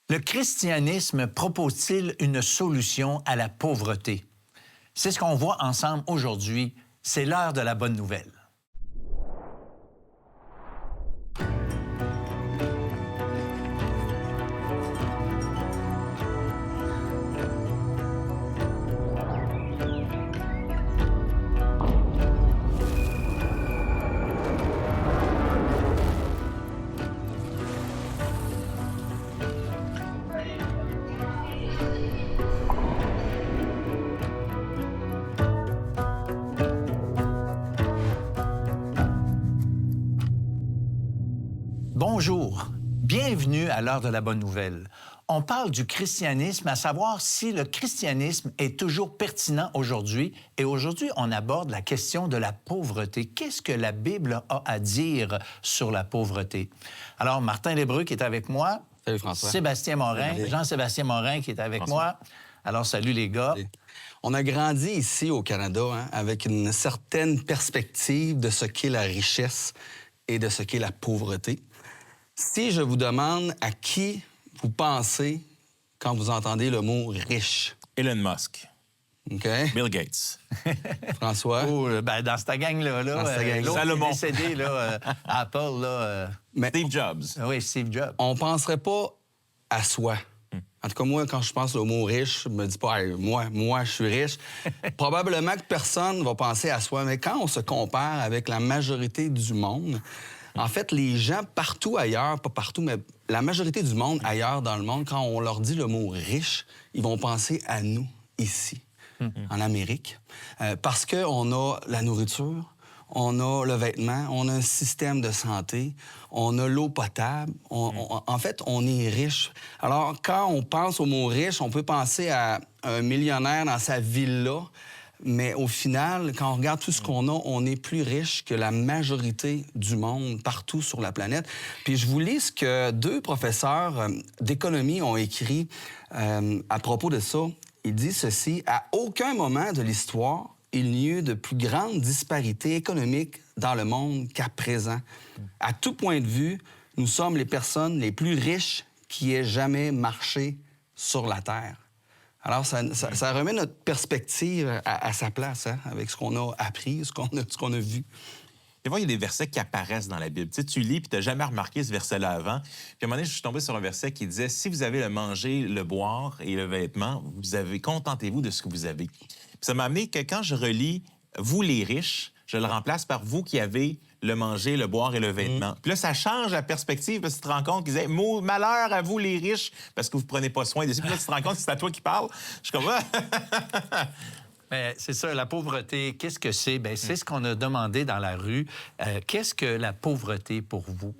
Le christianisme propose-t-il une solution à la pauvreté? C'est ce qu'on voit ensemble aujourd'hui. C'est l'heure de la bonne nouvelle. Bonjour, bienvenue à l'heure de la bonne nouvelle. On parle du christianisme, à savoir si le christianisme est toujours pertinent aujourd'hui. Et aujourd'hui, on aborde la question de la pauvreté. Qu'est-ce que la Bible a à dire sur la pauvreté? Alors, Martin Lébreux qui est avec moi. Salut François. Sébastien Morin, Jean-Sébastien Morin qui est avec moi. Alors, salut les gars. Salut. On a grandi ici au Canada avec une certaine perspective de ce qu'est la richesse et de ce qu'est la pauvreté. Si je vous demande à qui vous pensez quand vous entendez le mot « riche ». Elon Musk. OK. Bill Gates. François. Oh, ben dans cette gang-là, l'autre Salomon. est décédé, Apple, Mais Steve Jobs. oui, Steve Jobs. on ne penserait pas à soi. En tout cas, moi, quand je pense au mot « riche », je me dis pas hey, « moi, je suis riche ». Probablement que personne va penser à soi. Mais quand on se compare avec la majorité du monde, en fait, les gens partout ailleurs, pas partout, mais la majorité du monde ailleurs dans le monde, quand on leur dit le mot « riche », ils vont penser à nous, ici, en Amérique. Parce qu'on a la nourriture, on a le vêtement, on a un système de santé, on a l'eau potable. En fait, on est riche. Alors, quand on pense au mot « riche », on peut penser à un millionnaire dans sa villa. Mais au final, quand on regarde tout ce qu'on a, on est plus riche que la majorité du monde partout sur la planète. Puis je vous lis ce que deux professeurs d'économie ont écrit à propos de ça. Ils disent ceci: « À aucun moment de l'histoire, il n'y a eu de plus grande disparité économique dans le monde qu'à présent. À tout point de vue, nous sommes les personnes les plus riches qui aient jamais marché sur la Terre. » Alors, ça remet notre perspective à sa place, avec ce qu'on a appris, ce qu'on a vu. Des fois, il y a des versets qui apparaissent dans la Bible. Tu sais, tu lis, puis tu n'as jamais remarqué ce verset-là avant. Puis à un moment donné, je suis tombé sur un verset qui disait « Si vous avez le manger, le boire et le vêtement, contentez-vous de ce que vous avez. » Puis ça m'a amené que quand je relis « Vous les riches », je le remplace par « Vous qui avez le manger, le boire et le vêtement. Puis là, ça change la perspective parce que tu te rends compte qu'ils disaient « Malheur à vous les riches parce que vous ne prenez pas soin de ça. » Puis là, tu te rends compte que c'est à toi qui parle. Je suis comme C'est ça, la pauvreté, qu'est-ce que c'est? Bien, c'est ce qu'on a demandé dans la rue. Qu'est-ce que la pauvreté pour vous?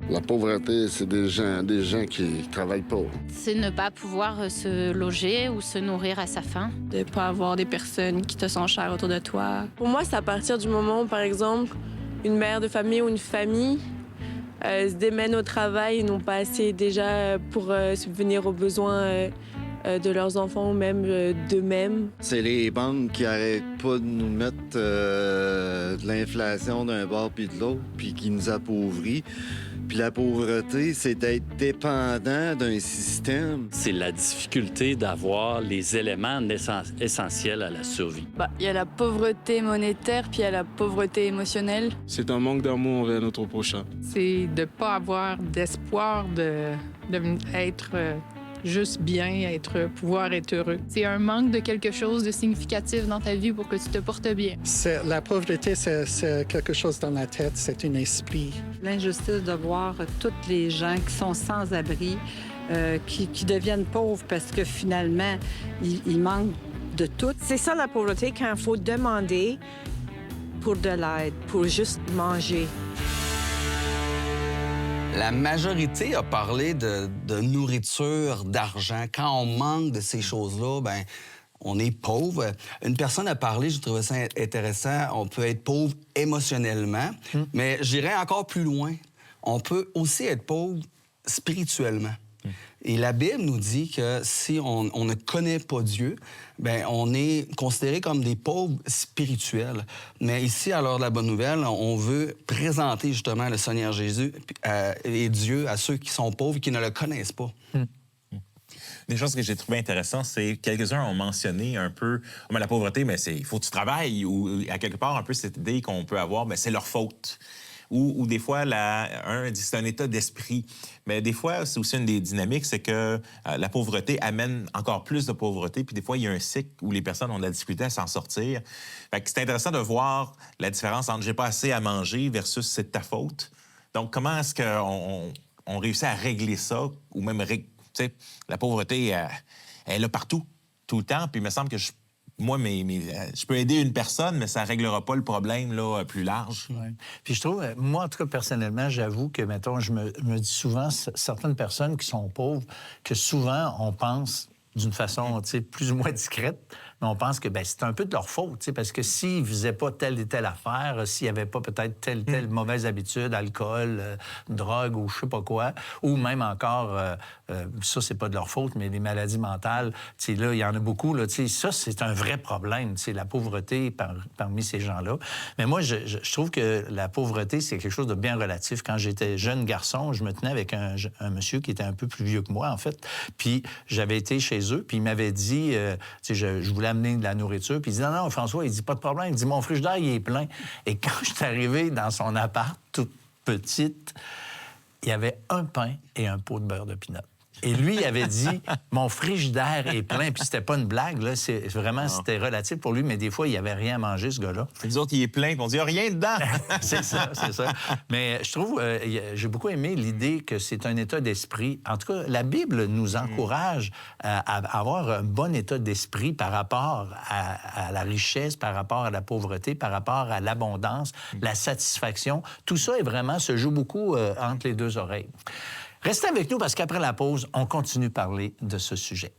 La pauvreté, c'est des gens qui travaillent pas. C'est ne pas pouvoir se loger ou se nourrir à sa faim. De ne pas avoir des personnes qui te sont chères autour de toi. Pour moi, c'est à partir du moment où, par exemple, une mère de famille ou une famille se démène au travail et n'ont pas assez déjà pour subvenir aux besoins de leurs enfants ou même d'eux-mêmes. C'est les banques qui arrêtent pas de nous mettre de l'inflation d'un bord puis de l'autre, puis qui nous appauvrit. Puis la pauvreté, c'est d'être dépendant d'un système. C'est la difficulté d'avoir les éléments essentiels à la survie. Il y a la pauvreté monétaire, puis il y a la pauvreté émotionnelle. C'est un manque d'amour envers notre prochain. C'est de ne pas avoir d'espoir d'être juste bien, pouvoir être heureux. C'est un manque de quelque chose de significatif dans ta vie pour que tu te portes bien. La pauvreté, c'est quelque chose dans la tête, c'est un esprit. L'injustice de voir tous les gens qui sont sans abri, qui deviennent pauvres parce que finalement, ils manquent de tout. C'est ça la pauvreté, quand il faut demander pour de l'aide, pour juste manger. La majorité a parlé de nourriture, d'argent. Quand on manque de ces choses-là, ben on est pauvre. Une personne a parlé, je trouvais ça intéressant, on peut être pauvre émotionnellement, mais j'irais encore plus loin. On peut aussi être pauvre spirituellement. Et la Bible nous dit que si on ne connaît pas Dieu, ben on est considéré comme des pauvres spirituels. Mais ici, à l'heure de la bonne nouvelle, on veut présenter justement le Seigneur Jésus et Dieu à ceux qui sont pauvres et qui ne le connaissent pas. Des choses que j'ai trouvées intéressantes, c'est que quelques-uns ont mentionné un peu la pauvreté, mais il faut que tu travailles, ou à quelque part un peu cette idée qu'on peut avoir, mais c'est leur faute. Ou des fois, un dit c'est un état d'esprit. Mais des fois, c'est aussi une des dynamiques, c'est que la pauvreté amène encore plus de pauvreté. Puis des fois, il y a un cycle où les personnes ont de la difficulté à s'en sortir. Fait que c'est intéressant de voir la différence entre « j'ai pas assez à manger » versus « c'est de ta faute ». Donc, comment est-ce qu'on réussit à régler ça? Ou même, tu sais, la pauvreté, elle est là partout, tout le temps. Puis il me semble que je peux aider une personne, mais ça ne réglera pas le problème là, plus large. Ouais. Puis je trouve, moi, en tout cas, personnellement, j'avoue que, mettons, je me dis souvent, certaines personnes qui sont pauvres, que souvent, on pense d'une façon, tu sais, plus ou moins discrète, mais on pense que c'est un peu de leur faute, tu sais, parce que s'ils ne faisaient pas telle et telle affaire, s'il n'y avait pas peut-être telle mauvaise habitude, alcool, drogue ou je sais pas quoi, ou même encore, ça, c'est pas de leur faute, mais les maladies mentales, tu sais, là, il y en a beaucoup, là, tu sais, ça, c'est un vrai problème, tu sais, la pauvreté parmi ces gens-là. Mais moi, je trouve que la pauvreté, c'est quelque chose de bien relatif. Quand j'étais jeune garçon, je me tenais avec un monsieur qui était un peu plus vieux que moi, en fait, puis j'avais été chez eux, puis il m'avait dit, tu sais, je voulais amener de la nourriture, puis il dit, non, François, il dit, pas de problème, il dit, mon frigidaire, il est plein. Et quand je suis arrivé dans son appart, toute petite, il y avait un pain et un pot de beurre de pinot. Et lui, il avait dit, mon frigidaire est plein, puis c'était pas une blague, là, c'était relatif pour lui, mais des fois, il n'y avait rien à manger, ce gars-là. Les autres, il est plein, puis on dit, rien dedans! C'est ça. Mais je trouve, j'ai beaucoup aimé l'idée que c'est un état d'esprit. En tout cas, la Bible nous encourage à avoir un bon état d'esprit par rapport à la richesse, par rapport à la pauvreté, par rapport à l'abondance, la satisfaction. Tout ça, se joue beaucoup entre les deux oreilles. Restez avec nous parce qu'après la pause, on continue de parler de ce sujet.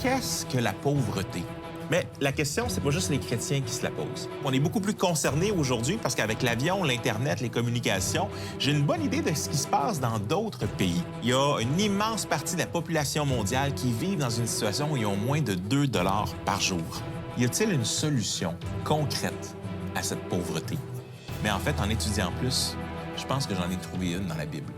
Qu'est-ce que la pauvreté? Mais la question, c'est pas juste les chrétiens qui se la posent. On est beaucoup plus concernés aujourd'hui parce qu'avec l'avion, l'Internet, les communications, j'ai une bonne idée de ce qui se passe dans d'autres pays. Il y a une immense partie de la population mondiale qui vit dans une situation où ils ont moins de 2 $ par jour. Y a-t-il une solution concrète à cette pauvreté? Mais en fait, en étudiant plus, je pense que j'en ai trouvé une dans la Bible.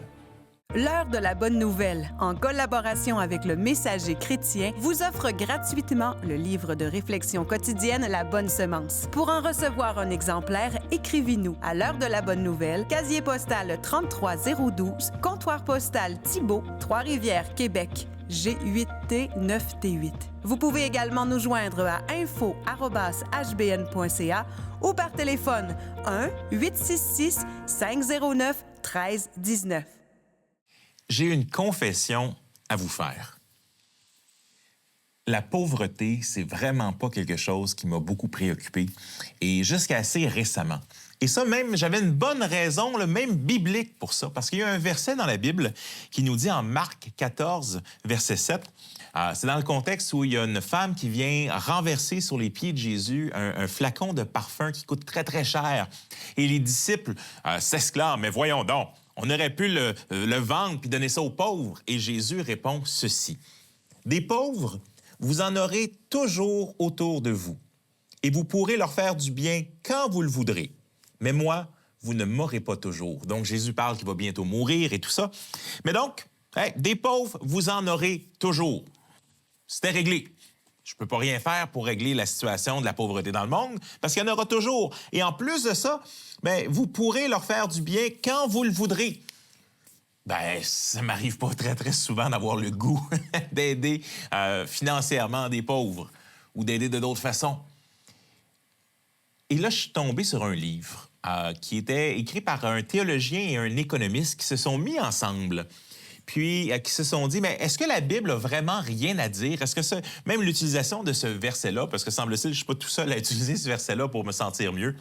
L'heure de la bonne nouvelle, en collaboration avec le Messager chrétien, vous offre gratuitement le livre de réflexion quotidienne La Bonne Semence. Pour en recevoir un exemplaire, écrivez-nous à l'heure de la bonne nouvelle, casier postal 33012, comptoir postal Thibault, Trois-Rivières, Québec, G8T 9T8. Vous pouvez également nous joindre à info@hbn.ca ou par téléphone 1-866-509-1319. J'ai une confession à vous faire. La pauvreté, c'est vraiment pas quelque chose qui m'a beaucoup préoccupé, et jusqu'à assez récemment. Et ça, même, j'avais une bonne raison, même biblique pour ça, parce qu'il y a un verset dans la Bible qui nous dit en Marc 14, verset 7, c'est dans le contexte où il y a une femme qui vient renverser sur les pieds de Jésus un flacon de parfum qui coûte très, très cher. Et les disciples s'exclament, « Mais voyons donc, on aurait pu le vendre puis donner ça aux pauvres. » Et Jésus répond ceci. « Des pauvres, vous en aurez toujours autour de vous, et vous pourrez leur faire du bien quand vous le voudrez. Mais moi, vous ne m'aurez pas toujours. » Donc, Jésus parle qu'il va bientôt mourir et tout ça. Mais donc, des pauvres, vous en aurez toujours. C'était réglé. Je ne peux pas rien faire pour régler la situation de la pauvreté dans le monde, parce qu'il y en aura toujours. Et en plus de ça, vous pourrez leur faire du bien quand vous le voudrez. Ça m'arrive pas très, très souvent d'avoir le goût d'aider financièrement des pauvres ou d'aider de d'autres façons. Et là, je suis tombé sur un livre qui était écrit par un théologien et un économiste qui se sont mis ensemble, puis qui se sont dit, mais est-ce que la Bible a vraiment rien à dire? Est-ce que même l'utilisation de ce verset-là, parce que semble-t-il, je ne suis pas tout seul à utiliser ce verset-là pour me sentir mieux,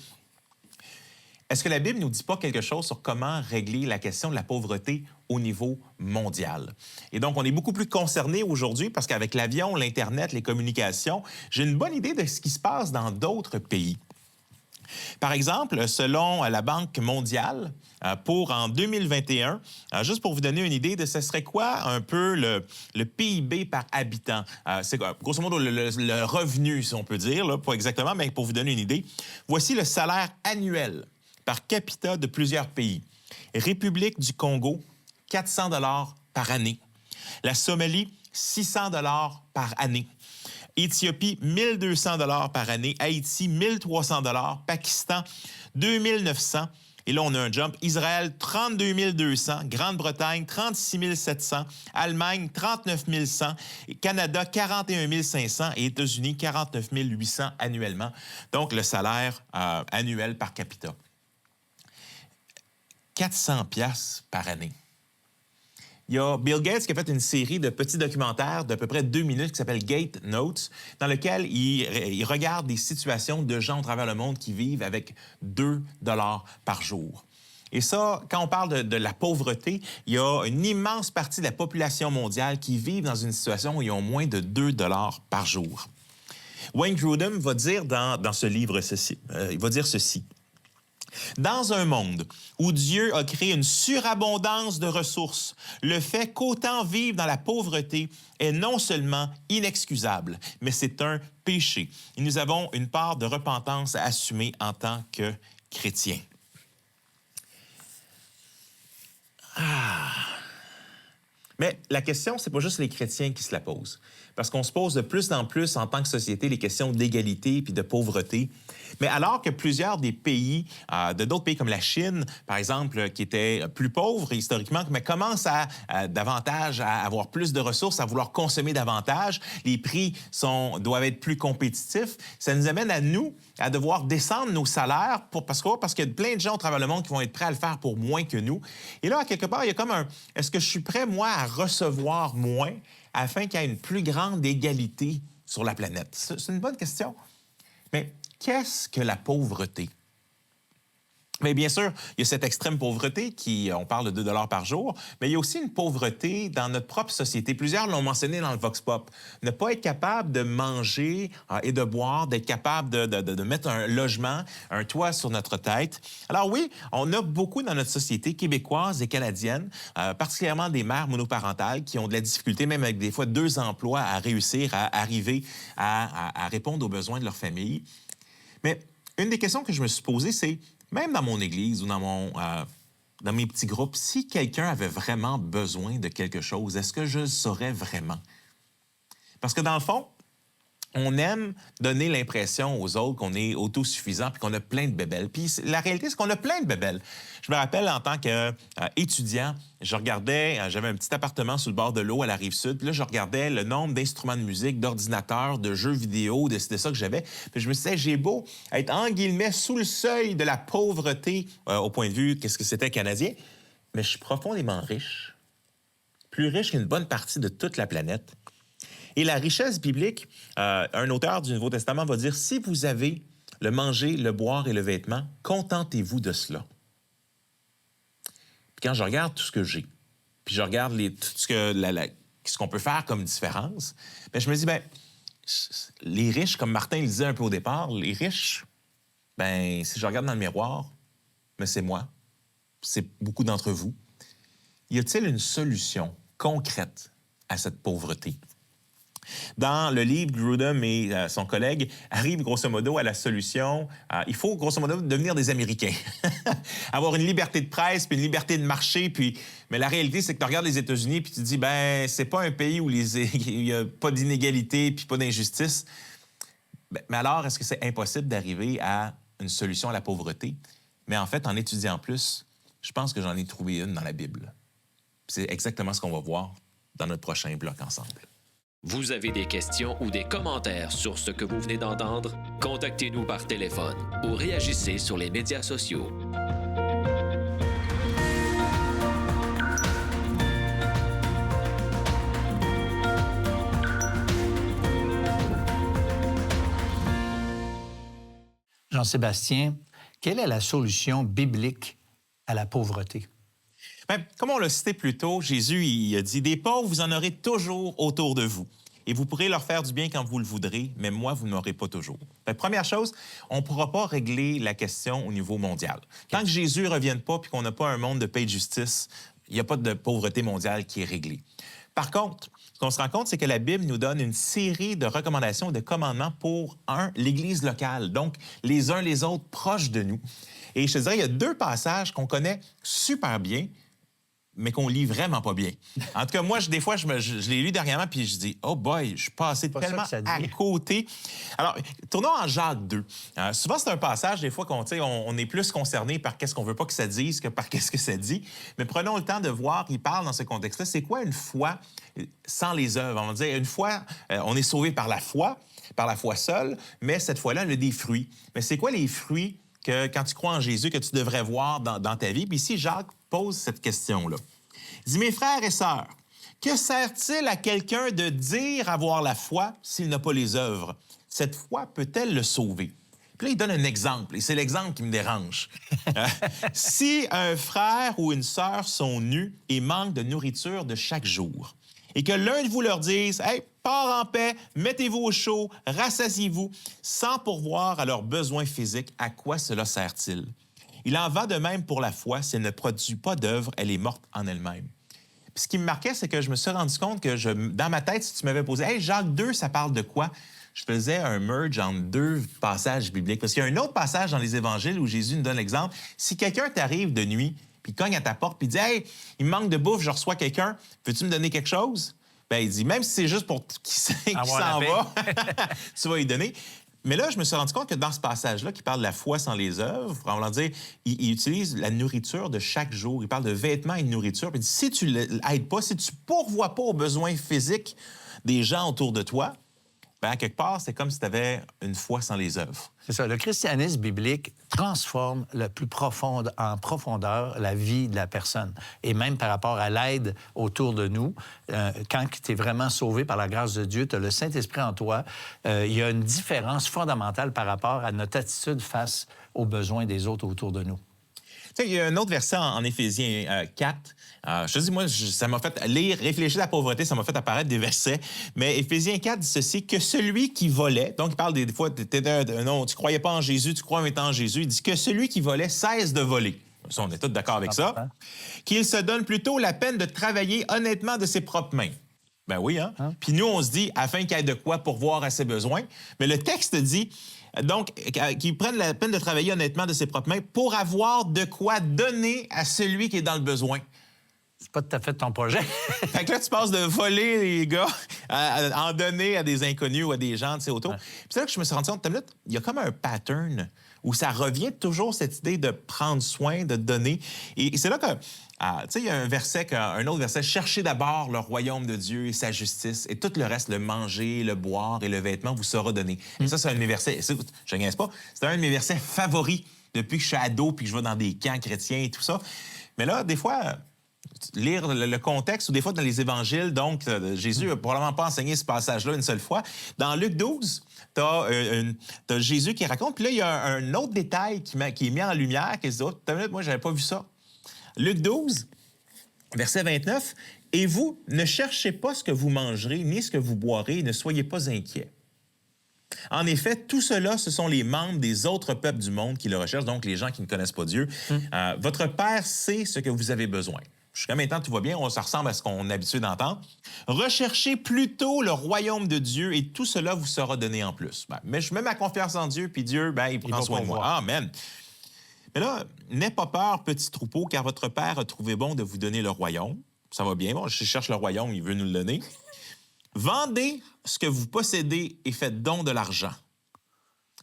est-ce que la Bible ne nous dit pas quelque chose sur comment régler la question de la pauvreté au niveau mondial? Et donc, on est beaucoup plus concernés aujourd'hui parce qu'avec l'avion, l'Internet, les communications, j'ai une bonne idée de ce qui se passe dans d'autres pays. Par exemple, selon la Banque mondiale, en 2021, juste pour vous donner une idée de ce serait quoi un peu le PIB par habitant. C'est grosso modo le revenu, si on peut dire, là, pas exactement, mais pour vous donner une idée. Voici le salaire annuel par capita de plusieurs pays. République du Congo, 400 $ par année. La Somalie, 600 par année. Éthiopie, 1 200 par année. Haïti, 1 300 Pakistan, 2 900. Et là, on a un jump. Israël, 32 200. Grande-Bretagne, 36 700. Allemagne, 39 100. Canada, 41 500. Et États-Unis, 49 800 annuellement. Donc, le salaire annuel par capita. 400 $ par année. Il y a Bill Gates qui a fait une série de petits documentaires d'à peu près 2 minutes qui s'appelle Gate Notes, dans lequel il regarde des situations de gens à travers le monde qui vivent avec 2 $ par jour. Et ça, quand on parle de la pauvreté, il y a une immense partie de la population mondiale qui vit dans une situation où ils ont moins de 2 $ par jour. Wayne Grudem va dire dans ce livre ceci, il va dire ceci. Dans un monde où Dieu a créé une surabondance de ressources, le fait qu'autant vivre dans la pauvreté est non seulement inexcusable, mais c'est un péché. Et nous avons une part de repentance à assumer en tant que chrétiens. Mais la question, c'est pas juste les chrétiens qui se la posent. Parce qu'on se pose de plus en plus, en tant que société, les questions d'égalité puis de pauvreté. Mais alors que plusieurs des pays, d'autres pays comme la Chine, par exemple, qui étaient plus pauvres historiquement, mais commencent davantage à avoir plus de ressources, à vouloir consommer davantage, les prix doivent être plus compétitifs, ça nous amène à nous à devoir descendre nos salaires parce qu'il y a plein de gens au travers le monde qui vont être prêts à le faire pour moins que nous. Et là, à quelque part, il y a comme est-ce que je suis prêt, moi, à recevoir moins afin qu'il y ait une plus grande égalité sur la planète? C'est une bonne question. Mais qu'est-ce que la pauvreté? Mais bien sûr, il y a cette extrême pauvreté on parle de 2 $ par jour, mais il y a aussi une pauvreté dans notre propre société. Plusieurs l'ont mentionné dans le Vox Pop. Ne pas être capable de manger et de boire, d'être capable de mettre un logement, un toit sur notre tête. Alors oui, on a beaucoup dans notre société québécoise et canadienne, particulièrement des mères monoparentales qui ont de la difficulté, même avec des fois 2 emplois, à réussir à arriver à répondre aux besoins de leur famille. Mais une des questions que je me suis posée, c'est même dans mon église ou dans mes petits groupes, si quelqu'un avait vraiment besoin de quelque chose, est-ce que je le saurais vraiment? Parce que dans le fond, on aime donner l'impression aux autres qu'on est autosuffisant puis qu'on a plein de bébelles. Puis la réalité, c'est qu'on a plein de bébelles. Je me rappelle, en tant qu'étudiant, j'avais un petit appartement sur le bord de l'eau à la Rive-Sud, puis là, je regardais le nombre d'instruments de musique, d'ordinateurs, de jeux vidéo, de ça que j'avais. Puis je me disais, j'ai beau être, en guillemets, sous le seuil de la pauvreté au point de vue qu'est-ce que c'était canadien, mais je suis profondément riche, plus riche qu'une bonne partie de toute la planète. Et la richesse biblique, un auteur du Nouveau Testament va dire, si vous avez le manger, le boire et le vêtement, contentez-vous de cela. Puis quand je regarde tout ce que j'ai, puis je regarde tout ce qu'on peut faire comme différence, bien, je me dis, les riches, comme Martin le disait un peu au départ, les riches, si je regarde dans le miroir, c'est moi, c'est beaucoup d'entre vous. Y a-t-il une solution concrète à cette pauvreté? Dans le livre, Grudem et son collègue arrivent grosso modo à la solution. Il faut grosso modo devenir des Américains. Avoir une liberté de presse, puis une liberté de marché. Mais la réalité, c'est que tu regardes les États-Unis puis tu te dis, c'est pas un pays où il n'y a pas d'inégalité puis pas d'injustice. Mais alors, est-ce que c'est impossible d'arriver à une solution à la pauvreté? Mais en fait, en étudiant plus, je pense que j'en ai trouvé une dans la Bible. C'est exactement ce qu'on va voir dans notre prochain bloc ensemble. Vous avez des questions ou des commentaires sur ce que vous venez d'entendre? Contactez-nous par téléphone ou réagissez sur les médias sociaux. Jean-Sébastien, quelle est la solution biblique à la pauvreté? Comme on l'a cité plus tôt, Jésus il a dit « Des pauvres, vous en aurez toujours autour de vous. Et vous pourrez leur faire du bien quand vous le voudrez, mais moi, vous n'aurez pas toujours. » Première chose, on ne pourra pas régler la question au niveau mondial. Tant que Jésus ne revienne pas et qu'on n'a pas un monde de paix et de justice, il n'y a pas de pauvreté mondiale qui est réglée. Par contre, ce qu'on se rend compte, c'est que la Bible nous donne une série de recommandations et de commandements pour, l'Église locale, donc les uns les autres proches de nous. Et je te dirais, il y a 2 passages qu'on connaît super bien, mais qu'on lit vraiment pas bien. En tout cas, moi, des fois, je l'ai lu dernièrement, puis je dis, oh boy, je suis passé tellement à côté. Alors, tournons en Jacques 2. Souvent, c'est un passage, des fois, on est plus concerné par qu'est-ce qu'on veut pas que ça dise que par qu'est-ce que ça dit. Mais prenons le temps de voir, il parle dans ce contexte-là, c'est quoi une foi sans les œuvres? On va dire, une foi, on est sauvé par la foi seule, mais cette foi-là, elle a des fruits. Mais c'est quoi les fruits que, quand tu crois en Jésus, que tu devrais voir dans ta vie? Puis ici, Jacques pose cette question-là. Il dit, mes frères et sœurs, que sert-il à quelqu'un de dire avoir la foi s'il n'a pas les œuvres? Cette foi peut-elle le sauver? Puis là, il donne un exemple, et c'est l'exemple qui me dérange. Si un frère ou une sœur sont nus et manquent de nourriture de chaque jour, et que l'un de vous leur dise « Hey, pars en paix, mettez-vous au chaud, rassasiez-vous », sans pourvoir à leurs besoins physiques, à quoi cela sert-il? Il en va de même pour la foi. Si elle ne produit pas d'œuvre, elle est morte en elle-même. Puis ce qui me marquait, c'est que je me suis rendu compte que dans ma tête, si tu m'avais posé « Hey, Jacques 2, ça parle de quoi? » Je faisais un merge entre deux passages bibliques. Parce qu'il y a un autre passage dans les Évangiles où Jésus nous donne l'exemple. Si quelqu'un t'arrive de nuit, puis cogne à ta porte, puis dit « Hey, il me manque de bouffe, je reçois quelqu'un, peux-tu me donner quelque chose? » Bien, il dit, même si c'est juste pour qui s'en va, tu vas lui donner. Mais là, je me suis rendu compte que dans ce passage-là, qui parle de la foi sans les œuvres, on va dire, il utilise la nourriture de chaque jour. Il parle de vêtements et de nourriture. Puis il dit, si tu ne l'aides pas, si tu ne pourvois pas aux besoins physiques des gens autour de toi, bien, à quelque part, c'est comme si tu avais une foi sans les œuvres. C'est ça. Le christianisme biblique transforme en profondeur la vie de la personne. Et même par rapport à l'aide autour de nous, quand tu es vraiment sauvé par la grâce de Dieu, tu as le Saint-Esprit en toi, il y a une différence fondamentale par rapport à notre attitude face aux besoins des autres autour de nous. Tu sais, il y a un autre verset en Éphésiens 4. Je te dis, moi, ça m'a fait lire, réfléchir à la pauvreté, ça m'a fait apparaître des versets. Mais Éphésiens 4 dit ceci, que celui qui volait, donc il parle des fois, non, tu ne croyais pas en Jésus, tu crois en étant en Jésus, il dit que celui qui volait cesse de voler. Ça, on est tous d'accord avec ça. Qu'il se donne plutôt la peine de travailler honnêtement de ses propres mains. Ben oui, hein? Puis nous, on se dit, afin qu'il y ait de quoi pourvoir à ses besoins. Mais le texte dit... Donc, qu'ils prennent la peine de travailler honnêtement de ses propres mains pour avoir de quoi donner à celui qui est dans le besoin. C'est pas tout à fait ton projet. Fait que là, tu passes de voler, les gars, à en donner à des inconnus ou à des gens, tu sais, autour. Puis c'est là que je me suis rendu compte, il y a comme un pattern où ça revient toujours, cette idée de prendre soin, de donner. Et c'est là que, tu sais, il y a un autre verset, « Cherchez d'abord le royaume de Dieu et sa justice, et tout le reste, le manger, le boire et le vêtement vous sera donné. » Et ça, c'est un de mes versets, je ne niaise pas, c'est un de mes versets favoris depuis que je suis ado puis que je vais dans des camps chrétiens et tout ça. Mais là, des fois... lire le contexte, ou des fois dans les évangiles, donc Jésus n'a probablement pas enseigné ce passage-là une seule fois. Dans Luc 12, tu as Jésus qui raconte, puis là, il y a un autre détail qui est mis en lumière, qui se dit, oh, t'as une minute, moi, je n'avais pas vu ça. Luc 12, verset 29, « Et vous, ne cherchez pas ce que vous mangerez, ni ce que vous boirez, ne soyez pas inquiets. En effet, tout cela, ce sont les membres des autres peuples du monde qui le recherchent, donc les gens qui ne connaissent pas Dieu. Votre Père sait ce que vous avez besoin. » Jusqu'à maintenant, tout va bien, ça ressemble à ce qu'on est habitué d'entendre. « Recherchez plutôt le royaume de Dieu et tout cela vous sera donné en plus. » Mais je mets ma confiance en Dieu, puis Dieu, il prend soin de moi. Amen. Mais là, n'aie pas peur, petit troupeau, car votre Père a trouvé bon de vous donner le royaume. Ça va bien, bon, je cherche le royaume, il veut nous le donner. Vendez ce que vous possédez et faites don de l'argent.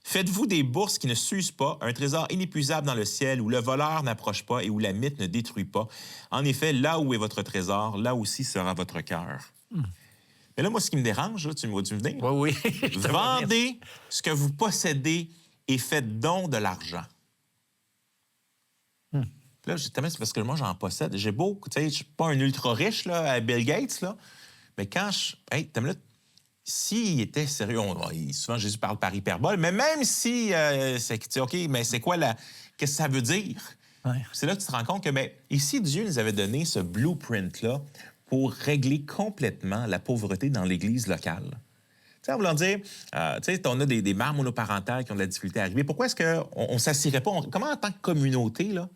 Faites-vous des bourses qui ne s'usent pas, un trésor inépuisable dans le ciel où le voleur n'approche pas et où la mythe ne détruit pas. En effet, là où est votre trésor, là aussi sera votre cœur. Mais là, moi, ce qui me dérange, là, tu me vois-tu venir? Oui. Vendez ce que vous possédez et faites don de l'argent. Là, c'est parce que moi, j'en possède. J'ai beaucoup, tu sais, je suis pas un ultra riche, là, à Bill Gates, là. Mais quand je... Hey, t'as une minute. S'il était sérieux, souvent Jésus parle par hyperbole, mais même si c'est OK, mais c'est quoi qu'est-ce que ça veut dire? Ouais. C'est là que tu te rends compte que ici, Dieu nous avait donné ce blueprint-là pour régler complètement la pauvreté dans l'Église locale. Tu sais, en voulant dire, on a des mères monoparentales qui ont de la difficulté à arriver. Pourquoi est-ce qu'on ne s'assirait pas? Comment, en tant que communauté, là,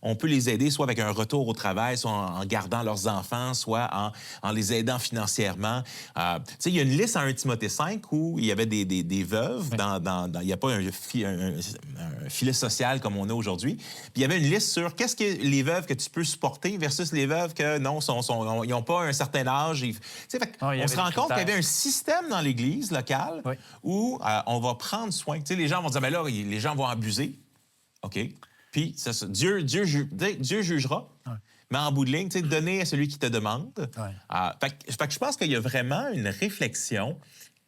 on peut les aider soit avec un retour au travail, soit en gardant leurs enfants, soit en les aidant financièrement. Tu sais, il y a une liste en 1 Timothée 5 où il y avait des veuves. Il n'y a pas un filet social comme on a aujourd'hui. Puis il y avait une liste sur qu'est-ce que les veuves que tu peux supporter versus les veuves que non, ils n'ont pas un certain âge. On se rend compte qu'il y avait un système dans l'Église locale où on va prendre soin. Tu sais, les gens vont dire, mais là, les gens vont abuser. OK. Puis, Dieu jugera. Ouais. Mais en bout de ligne, donner à celui qui te demande. Ouais. Fait que je pense qu'il y a vraiment une réflexion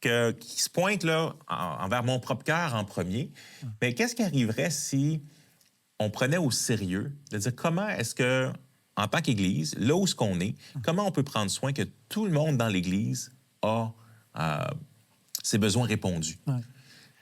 qui se pointe là, envers mon propre cœur en premier. Ouais. Mais qu'est-ce qui arriverait si on prenait au sérieux de dire comment est-ce que, en tant qu'Église, là où on est, comment on peut prendre soin que tout le monde dans l'Église a ses besoins répondus? Ouais.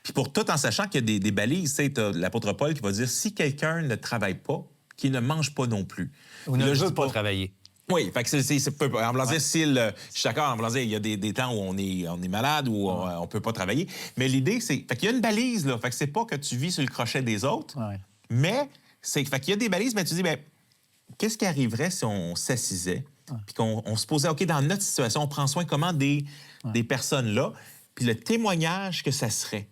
Puis pour tout en sachant qu'il y a des balises, tu sais, t'as l'apôtre Paul qui va dire si quelqu'un ne travaille pas, qu'il ne mange pas non plus. Ou ne veut pas travailler. Oui, fait que c'est peu. En voulant dire, je suis d'accord, en voulant dire, il y a des temps où on est malade, où on peut pas travailler. Mais l'idée, c'est. Fait qu'il y a une balise, là. Fait que c'est pas que tu vis sur le crochet des autres. Ouais. Mais fait qu'il y a des balises, mais tu dis, bien, qu'est-ce qui arriverait si on s'assisait, puis qu'on se posait, OK, dans notre situation, on prend soin comment des personnes là, puis le témoignage que ça serait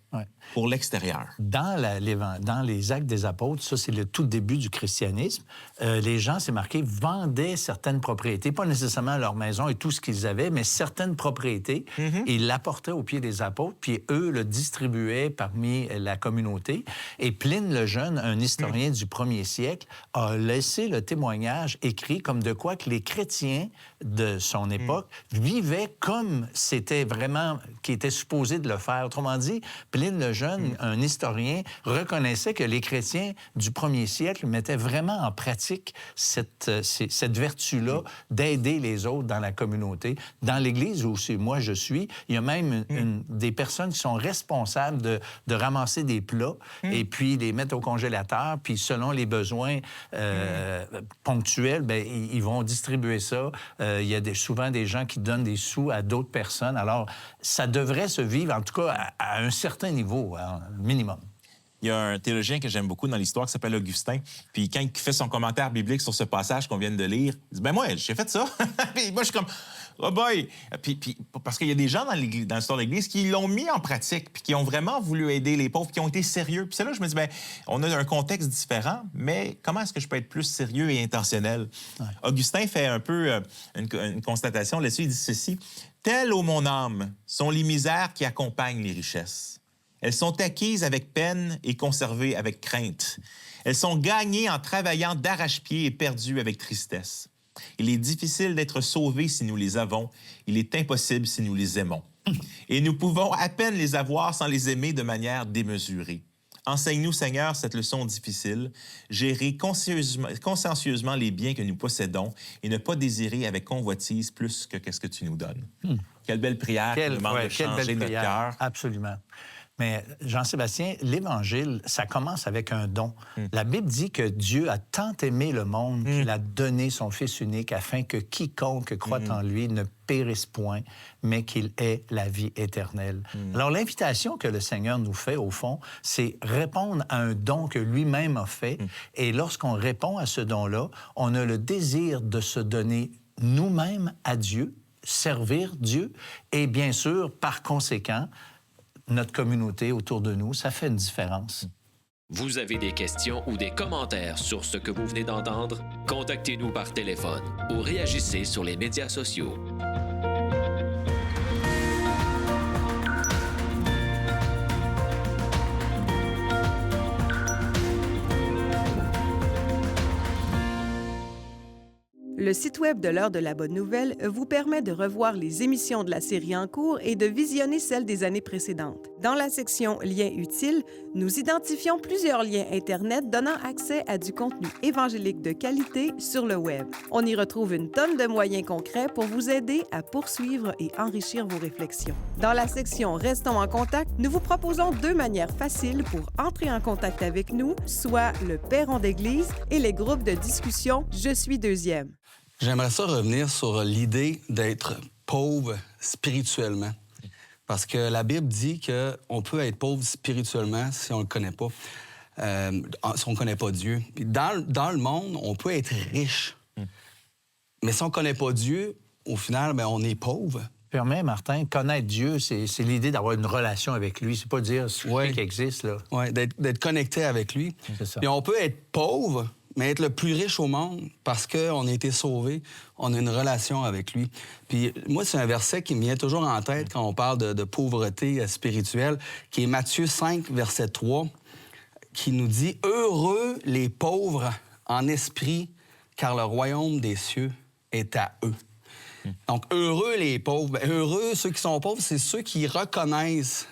pour l'extérieur. Dans les Actes des Apôtres, ça, c'est le tout début du christianisme, les gens, c'est marqué, vendaient certaines propriétés, pas nécessairement leur maison et tout ce qu'ils avaient, mais certaines propriétés, et l'apportaient aux pieds des apôtres, puis eux le distribuaient parmi la communauté. Et Pline le Jeune, un historien du 1er siècle, a laissé le témoignage écrit comme de quoi que les chrétiens de son époque vivaient comme c'était vraiment, qui était supposé de le faire. Autrement dit, Pline le Jeune, un historien, reconnaissait que les chrétiens du 1er siècle mettaient vraiment en pratique cette vertu-là d'aider les autres dans la communauté. Dans l'Église où moi je suis, il y a même des personnes qui sont responsables de ramasser des plats et puis les mettre au congélateur, puis selon les besoins ponctuels, bien, ils vont distribuer ça. Il y a souvent des gens qui donnent des sous à d'autres personnes. Alors, ça devrait se vivre, en tout cas, à un certain niveau, minimum. Il y a un théologien que j'aime beaucoup dans l'histoire qui s'appelle Augustin. Puis quand il fait son commentaire biblique sur ce passage qu'on vient de lire, il dit « Ben moi, j'ai fait ça. » Puis moi, je suis comme « Oh boy! » Puis parce qu'il y a des gens dans l'histoire de l'Église qui l'ont mis en pratique puis qui ont vraiment voulu aider les pauvres, qui ont été sérieux. Puis c'est là que je me dis « Ben, on a un contexte différent, mais comment est-ce que je peux être plus sérieux et intentionnel? » Augustin fait un peu une constatation là-dessus. Il dit ceci. « Telles, ô mon âme, sont les misères qui accompagnent les richesses. Elles sont acquises avec peine et conservées avec crainte. Elles sont gagnées en travaillant d'arrache-pied et perdues avec tristesse. Il est difficile d'être sauvés si nous les avons. Il est impossible si nous les aimons. Et nous pouvons à peine les avoir sans les aimer de manière démesurée. Enseigne-nous, Seigneur, cette leçon difficile. Gérer consciencieusement les biens que nous possédons et ne pas désirer avec convoitise plus que ce que tu nous donnes. Quelle belle prière qui nous demande de changer notre cœur. Absolument. Mais Jean-Sébastien, l'Évangile, ça commence avec un don. La Bible dit que Dieu a tant aimé le monde qu'il a donné son Fils unique afin que quiconque croit en lui ne périsse point, mais qu'il ait la vie éternelle. Alors, l'invitation que le Seigneur nous fait, au fond, c'est répondre à un don que lui-même a fait. Et lorsqu'on répond à ce don-là, on a le désir de se donner nous-mêmes à Dieu, servir Dieu, et bien sûr, par conséquent, notre communauté autour de nous, ça fait une différence. Vous avez des questions ou des commentaires sur ce que vous venez d'entendre? Contactez-nous par téléphone ou réagissez sur les médias sociaux. Le site web de l'Heure de la Bonne Nouvelle vous permet de revoir les émissions de la série en cours et de visionner celles des années précédentes. Dans la section « Liens utiles », nous identifions plusieurs liens Internet donnant accès à du contenu évangélique de qualité sur le web. On y retrouve une tonne de moyens concrets pour vous aider à poursuivre et enrichir vos réflexions. Dans la section « Restons en contact », nous vous proposons 2 manières faciles pour entrer en contact avec nous, soit le Perron d'Église et les groupes de discussion « Je suis deuxième ». J'aimerais ça revenir sur l'idée d'être pauvre spirituellement. Parce que la Bible dit qu'on peut être pauvre spirituellement si on ne le connaît pas. si on ne connaît pas Dieu. Puis dans le monde, on peut être riche. Mais si on ne connaît pas Dieu, au final, bien, on est pauvre. Permet, Martin, connaître Dieu, c'est l'idée d'avoir une relation avec lui. C'est pas dire ce qui existe, là. Oui, d'être connecté avec lui. C'est ça. Puis on peut être pauvre, mais être le plus riche au monde parce qu'on a été sauvés, on a une relation avec lui. Puis moi, c'est un verset qui me vient toujours en tête quand on parle de pauvreté spirituelle, qui est Matthieu 5, verset 3, qui nous dit « Heureux les pauvres en esprit, car le royaume des cieux est à eux. » Donc, heureux les pauvres. Bien, heureux, ceux qui sont pauvres, c'est ceux qui reconnaissent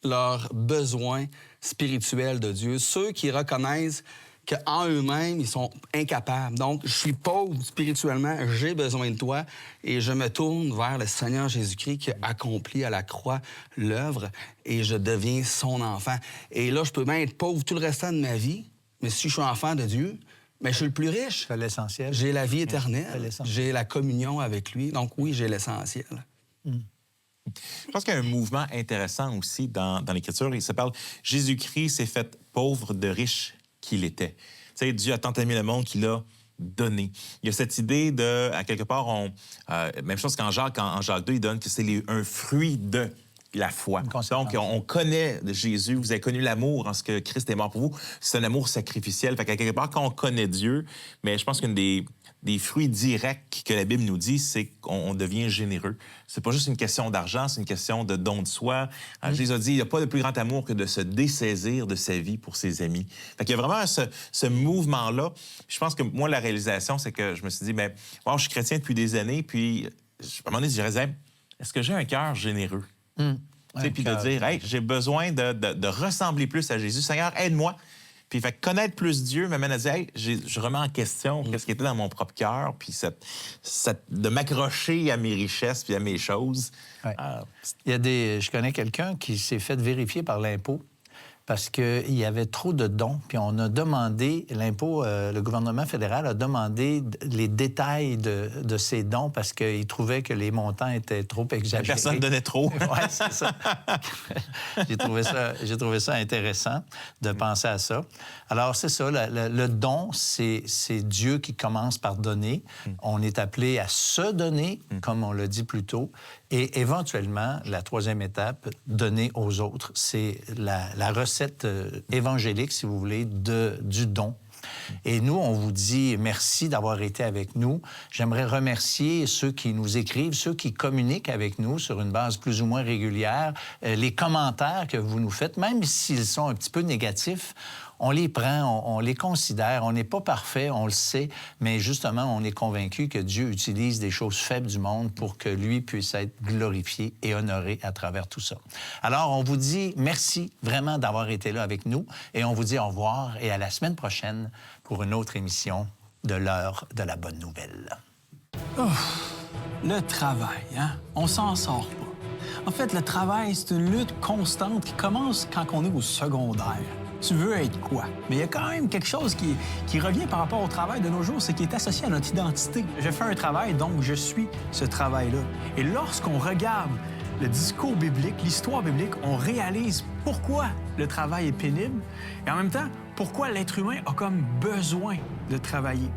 leurs besoins spirituels de Dieu, ceux qui reconnaissent qu'en eux-mêmes, ils sont incapables. Donc, je suis pauvre spirituellement, j'ai besoin de toi, et je me tourne vers le Seigneur Jésus-Christ qui a accompli à la croix l'œuvre, et je deviens son enfant. Et là, je peux bien être pauvre tout le restant de ma vie, mais si je suis enfant de Dieu, mais je suis le plus riche. C'est l'essentiel. J'ai la vie éternelle. J'ai la communion avec lui. Donc oui, j'ai l'essentiel. Je pense qu'il y a un mouvement intéressant aussi dans l'Écriture. Il se parle « Jésus-Christ s'est fait pauvre de riche qu'il était ». Tu sais, Dieu a tant aimé le monde qu'il a donné. Il y a cette idée de, à quelque part, même chose qu'en Jacques 2, il donne que c'est un fruit de la foi. Donc, on connaît Jésus, vous avez connu l'amour en ce que Christ est mort pour vous. C'est un amour sacrificiel. Fait qu'à quelque part, quand on connaît Dieu, mais je pense qu'une des fruits directs que la Bible nous dit, c'est qu'on devient généreux. C'est pas juste une question d'argent, c'est une question de don de soi. Jésus a dit, il n'y a pas de plus grand amour que de se dessaisir de sa vie pour ses amis. Fait qu'il y a vraiment ce mouvement-là. Je pense que moi, la réalisation, c'est que je me suis dit, bien, moi, je suis chrétien depuis des années, puis à un moment donné, je dirais, est-ce que j'ai un cœur généreux? Puis de dire, hey, j'ai besoin de ressembler plus à Jésus. Seigneur, aide-moi. Puis fait connaître plus Dieu m'amène à dire, hey, je remets en question qu'est-ce qui était dans mon propre cœur, puis de m'accrocher à mes richesses puis à mes choses. Ouais. Je connais quelqu'un qui s'est fait vérifier par l'impôt parce qu'il y avait trop de dons. Puis on a demandé, le gouvernement fédéral a demandé les détails de ces dons parce qu'il trouvait que les montants étaient trop exagérés. Personne ne donnait trop. Oui, c'est ça. J'ai trouvé ça intéressant de penser à ça. Alors, c'est ça, le don, c'est Dieu qui commence par donner. On est appelé à se donner, comme on l'a dit plus tôt. Et éventuellement, la troisième étape, donner aux autres. C'est la recette évangélique, si vous voulez, du don. Et nous, on vous dit merci d'avoir été avec nous. J'aimerais remercier ceux qui nous écrivent, ceux qui communiquent avec nous sur une base plus ou moins régulière, les commentaires que vous nous faites, même s'ils sont un petit peu négatifs. On les prend, on les considère. On n'est pas parfait, on le sait, mais justement, on est convaincu que Dieu utilise des choses faibles du monde pour que lui puisse être glorifié et honoré à travers tout ça. Alors, on vous dit merci vraiment d'avoir été là avec nous et on vous dit au revoir et à la semaine prochaine pour une autre émission de l'heure de la bonne nouvelle. Oh, le travail, hein? On s'en sort pas. En fait, le travail, c'est une lutte constante qui commence quand on est au secondaire. Tu veux être quoi? Mais il y a quand même quelque chose qui revient par rapport au travail de nos jours, c'est qui est associé à notre identité. Je fais un travail, donc je suis ce travail-là. Et lorsqu'on regarde le discours biblique, l'histoire biblique, on réalise pourquoi le travail est pénible et en même temps, pourquoi l'être humain a comme besoin de travailler.